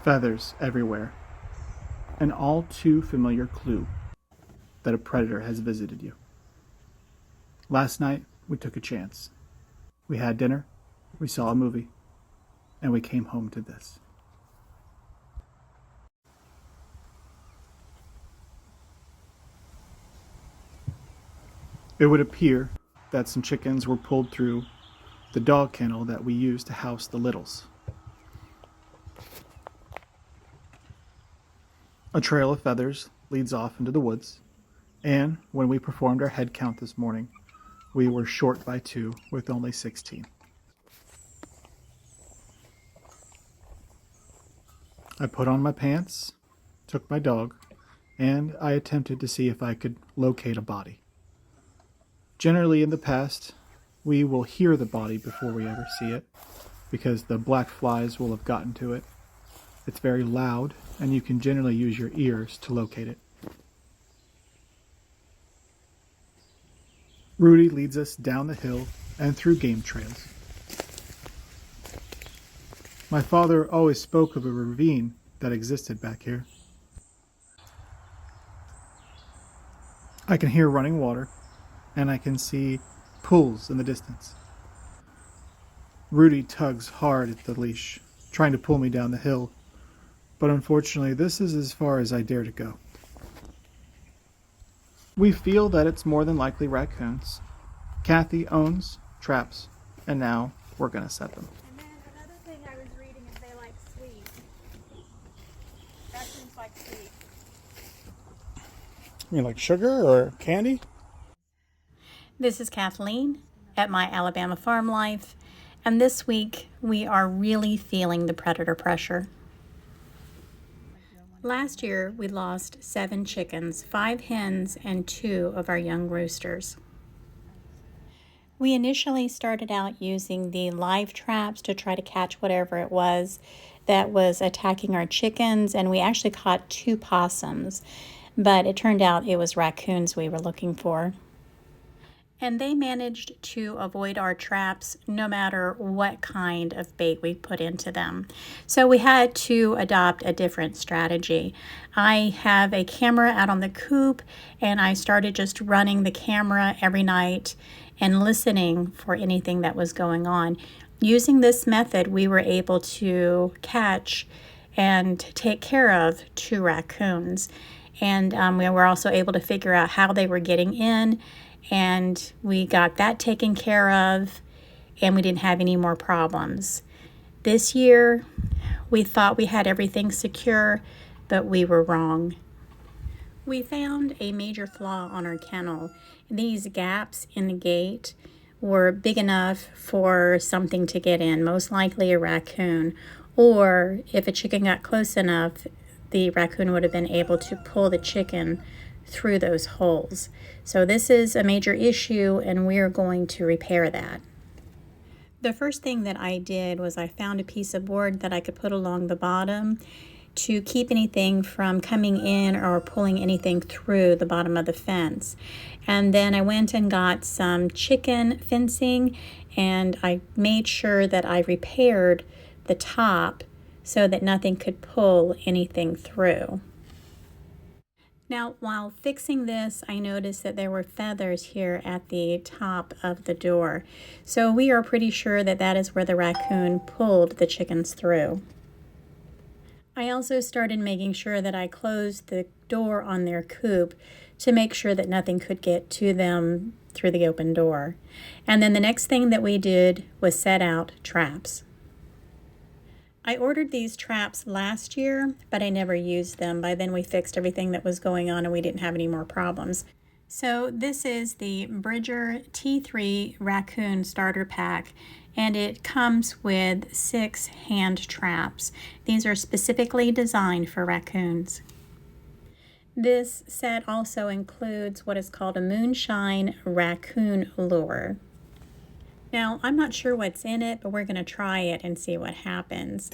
feathers everywhere, an all too familiar clue that a predator has visited you. Last night, we took a chance. We had dinner, we saw a movie, and we came home to this. It would appear that some chickens were pulled through the dog kennel that we use to house the littles. A trail of feathers leads off into the woods, and when we performed our head count this morning, we were short by 2 with only 16. I put on my pants, took my dog, and I attempted to see if I could locate a body. Generally in the past, we will hear the body before we ever see it, because the black flies will have gotten to it. It's very loud, and you can generally use your ears to locate it. Rudy leads us down the hill and through game trails. My father always spoke of a ravine that existed back here. I can hear running water, and I can see pools in the distance. Rudy tugs hard at the leash, trying to pull me down the hill, but unfortunately this is as far as I dare to go. We feel that it's more than likely raccoons. Kathy owns traps, and now we're going to set them. And then another thing I was reading is they like sweets. Raccoons like sweets. You mean like sugar or candy? This is Kathleen at My Alabama Farm Life, and this week we are really feeling the predator pressure. Last year we lost 7 chickens, 5 hens, and 2 of our young roosters. We initially started out using the live traps to try to catch whatever it was that was attacking our chickens, and we actually caught 2 possums, but it turned out it was raccoons we were looking for. And they managed to avoid our traps no matter what kind of bait we put into them. So we had to adopt a different strategy. I have a camera out on the coop, and I started just running the camera every night and listening for anything that was going on. Using this method, we were able to catch and take care of 2 raccoons. And we were also able to figure out how they were getting in, and we got that taken care of, and we didn't have any more problems. This year, we thought we had everything secure, but we were wrong. We found a major flaw on our kennel. These gaps in the gate were big enough for something to get in, most likely a raccoon, or if a chicken got close enough, the raccoon would have been able to pull the chicken through those holes. So this is a major issue, and we're going to repair that. The first thing that I did was I found a piece of board that I could put along the bottom to keep anything from coming in or pulling anything through the bottom of the fence. And then I went and got some chicken fencing, and I made sure that I repaired the top so that nothing could pull anything through. Now, while fixing this, I noticed that there were feathers here at the top of the door. So we are pretty sure that that is where the raccoon pulled the chickens through. I also started making sure that I closed the door on their coop to make sure that nothing could get to them through the open door. And then the next thing that we did was set out traps. I ordered these traps last year, but I never used them. By then we fixed everything that was going on and we didn't have any more problems. So this is the Bridger T3 Racoon Starter Pack, and it comes with 6 hand traps. These are specifically designed for raccoons. This set also includes what is called a Moonshine Raccoon Lure. Now, I'm not sure what's in it, but we're going to try it and see what happens.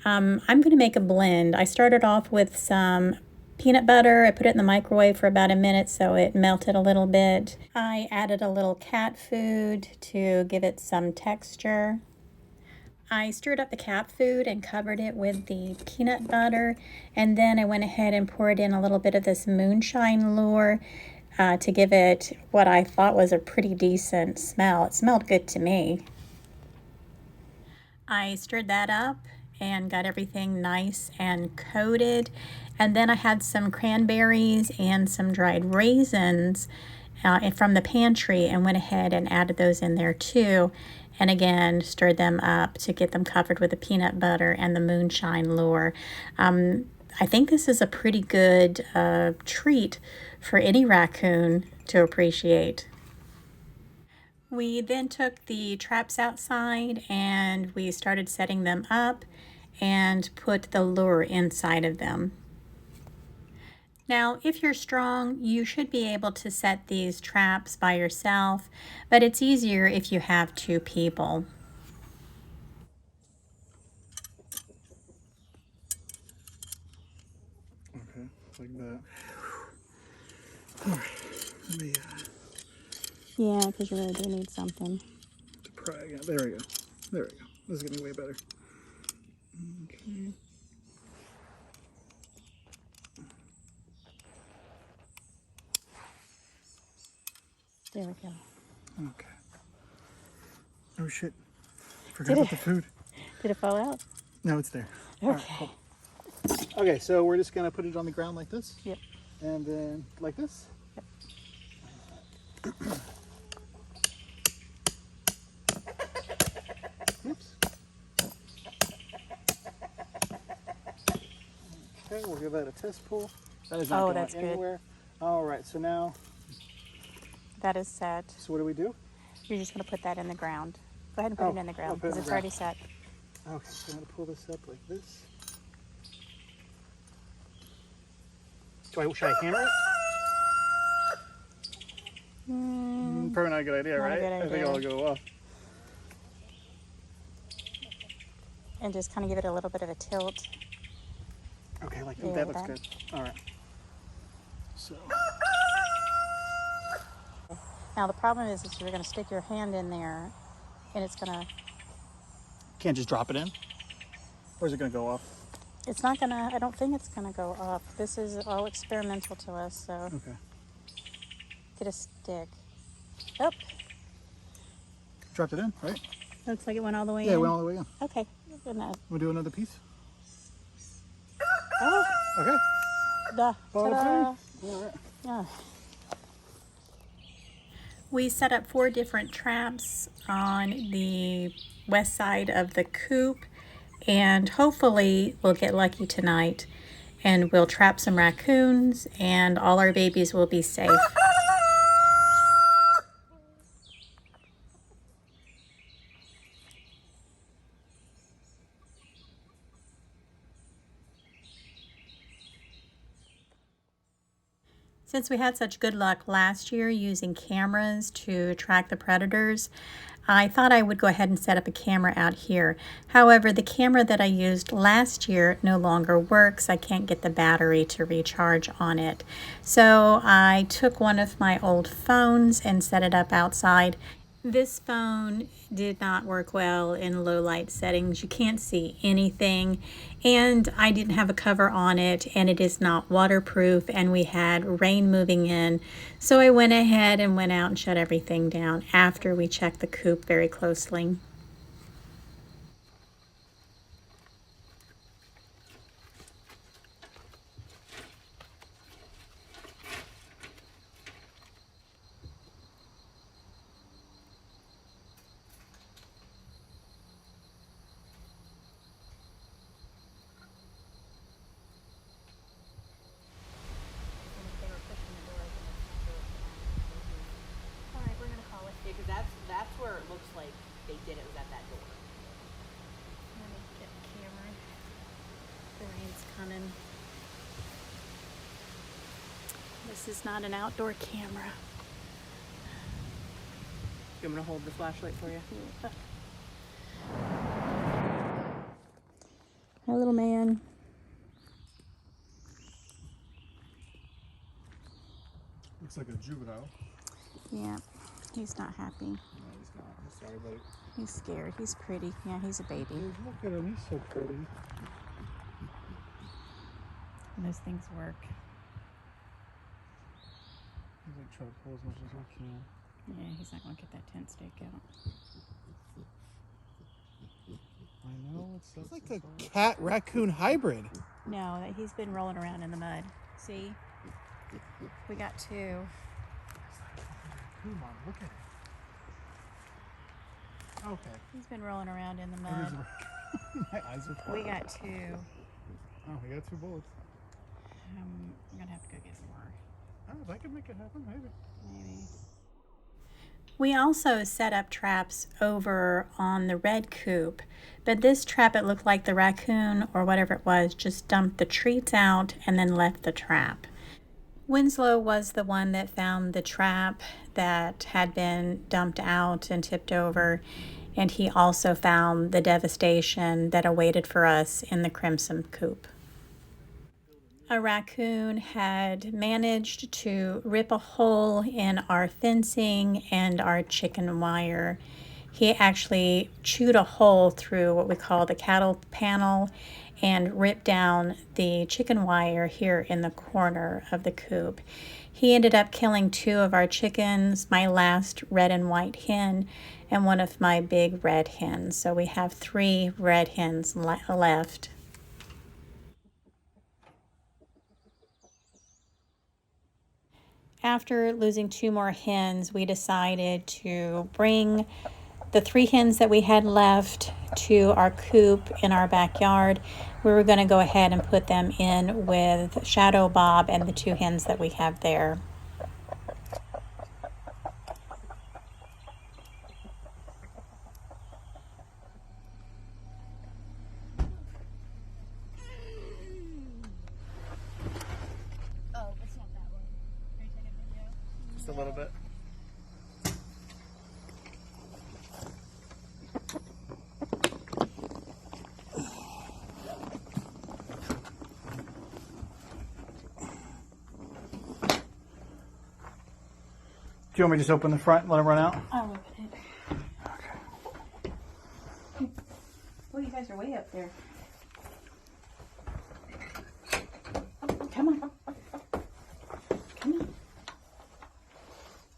I'm going to make a blend. I started off with some peanut butter. I put it in the microwave for about a minute so it melted a little bit. I added a little cat food to give it some texture. I stirred up the cat food and covered it with the peanut butter, and then I went ahead and poured in a little bit of this moonshine lure to give it what I thought was a pretty decent smell. It smelled good to me. I stirred that up and got everything nice and coated, and then I had some cranberries and some dried raisins from the pantry and went ahead and added those in there too, and again stirred them up to get them covered with the peanut butter and the moonshine lure. I think this is a pretty good treat for any raccoon to appreciate. We then took the traps outside and we started setting them up and put the lure inside of them. Now, if you're strong, you should be able to set these traps by yourself, but it's easier if you have two people. Okay, like that. All right, let me Yeah, because you really do need something. to pry again. There we go. There we go. This is getting way better. Okay. There we go. Okay. Oh shit. Forgot about the food. Did it fall out? No, it's there. Okay. All right, cool. Okay, so we're just gonna put it on the ground like this. Yep. And then like this. Yep. Oops. Okay, we'll give that a test pull. That is not going that's anywhere. Good. All right, so now, That is set. so what do we do? You're just going to put that in the ground. Go ahead and put it in the I'll ground put it in because the it's ground. already set. Okay, so I'm gonna pull this up like this. Should I hammer it? Probably not a good idea, Not a right? good I think idea. it'll go off. And just kind of give it a little bit of a tilt. Okay, like Yeah, that looks that. good. All right. So. Now the problem is you're going to stick your hand in there and it's going to, Can't just drop it in? Or is it gonna go off? it's not going to, I don't think it's going to go up. This is all experimental to us, so Okay. get a stick. Oh, Dropped it in, right? looks like it went all the way Yeah, in. it went all the way in. Okay. And that, We'll do another piece. oh, Okay. Ball ta-da. free. All right. Yeah. We set up 4 different traps on the west side of the coop, and hopefully we'll get lucky tonight and we'll trap some raccoons and all our babies will be safe. Since we had such good luck last year using cameras to track the predators, I thought I would go ahead and set up a camera out here. However, the camera that I used last year no longer works. I can't get the battery to recharge on it. So I took one of my old phones and set it up outside. This phone did not work well in low light settings. You can't see anything, and I didn't have a cover on it, and it is not waterproof, and we had rain moving in. So I went ahead and went out and shut everything down after we checked the coop very closely. All right, we're gonna call it. Yeah, because that's where it looks like they did it, was at that door. Let me get the camera. The rain's coming. This is not an outdoor camera. You want me to hold the flashlight for you? Hi, little man. Looks like a juvenile. Yeah, he's not happy. No, he's not. He's sorry like. He's scared. He's pretty. Yeah, he's a baby. Dude, look at him. He's so pretty. And those things work. He's like trying to pull as much as we can. Yeah, he's not going to get that tent stake out. I know. It's like a cat raccoon hybrid. No, he's been rolling around in the mud. See? We got two. Come on, look at it. Okay. He's been rolling around in the It mud. is- My eyes are We closed. got two. Oh, we got 2 bullets. I'm going to have to go get more. Oh, if I can make it happen, maybe. Maybe. We also set up traps over on the red coop, but this trap, it looked like the raccoon or whatever it was just dumped the treats out and then left the trap. Winslow was the one that found the trap that had been dumped out and tipped over, and he also found the devastation that awaited for us in the crimson coop. A raccoon had managed to rip a hole in our fencing and our chicken wire. He actually chewed a hole through what we call the cattle panel and ripped down the chicken wire here in the corner of the coop. He ended up killing 2 of our chickens, my last red and white hen, and one of my big red hens. So we have 3 red hens left. After losing 2 more hens, we decided to bring the 3 hens that we had left to our coop in our backyard. We were going to go ahead and put them in with Shadow Bob and the 2 hens that we have there. Oh, it's not that one. Are you taking a video? Just a little bit. Do you want me to just open the front and let them run out? I'll open it. Okay. Well, you guys are way up there. Come on. Come on.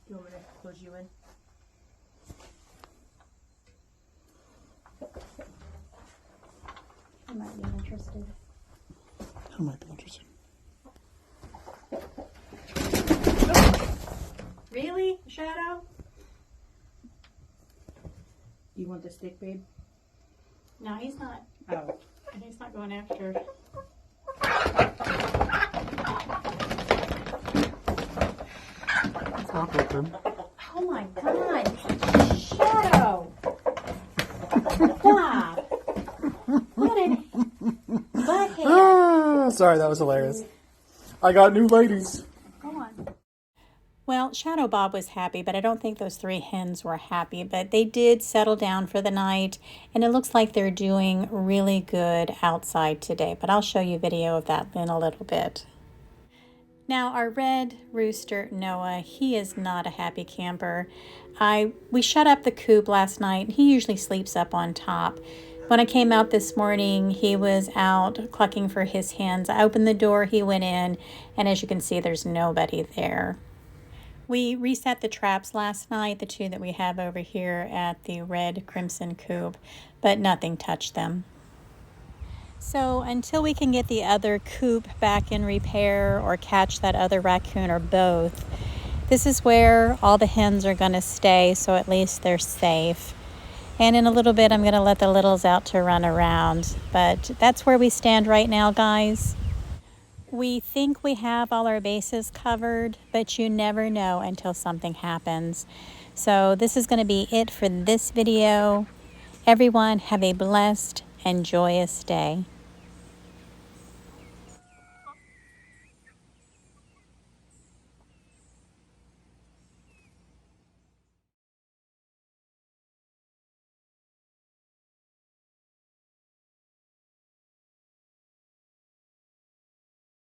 You want me to close you in? I might be interested. Who might be interested? Really, Shadow? Do you want the stick, babe? No, he's not. Oh. He's not going after. It's not open. Oh my God! Shadow! Stop! What an butthead! Ah, sorry, that was hilarious. I got new ladies. Go on. Well, Shadow Bob was happy, but I don't think those 3 hens were happy. But they did settle down for the night, and it looks like they're doing really good outside today. But I'll show you video of that in a little bit. Now, our red rooster, Noah, he is not a happy camper. We shut up the coop last night. He usually sleeps up on top. When I came out this morning, he was out clucking for his hens. I opened the door, he went in, and as you can see, there's nobody there. We reset the traps last night, the 2 that we have over here at the red crimson coop, but nothing touched them. So until we can get the other coop back in repair or catch that other raccoon or both, this is where all the hens are going to stay, so at least they're safe. And in a little bit, I'm going to let the littles out to run around. But that's where we stand right now, guys. We think we have all our bases covered, but you never know until something happens. So this is going to be it for this video. Everyone have a blessed and joyous day.